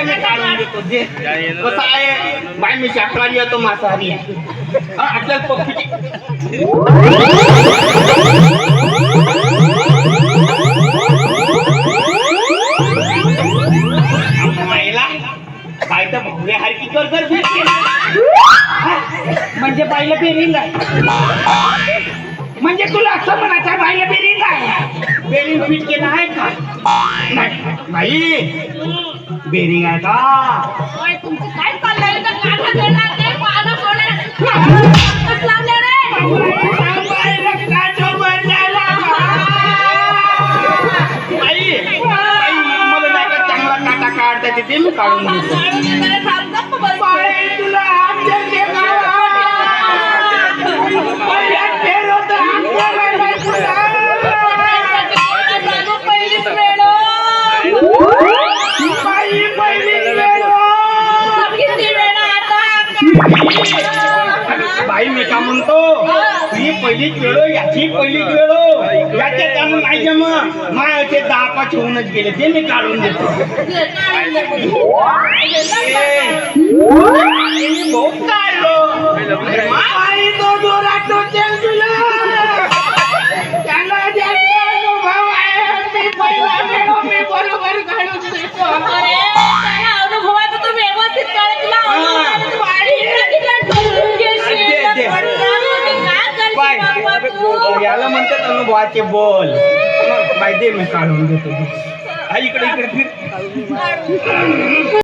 मी काढून देतो दे. कसं आहे बाई मी शाकाहारी आहे तो मांसाहारी आहे. आपल्याला पप्पीची मायला बाई तर भोवऱ्या हारकी कर कर फिरते. म्हणजे बाईला बेरिंग आहे. म्हणजे तुला असं म्हणायचं बाईला बेरिंग आहे. बेरिंग फिट केलं आहे का? नाही बाई बेरिंग आहे का? तुमचं काय चाललंय? ते मी काढून देतो. बाई मी का म्हणतो ही पहिलीच वेळो याची पहिलीच वेळो याच्या त्यामुळे नाही मग मायाचे 10-5 होऊनच गेले ते मी काढून देतो. बहुत काढलो आई तो जोरात टोचेल तुला त्याला भाऊ आहे मी पहिला वेळो मी बरोबर काढून देतो. याला म्हणतात अनुभवाचे बोल. बाय दे मी काढून देतो. इकडे इकडे फिर.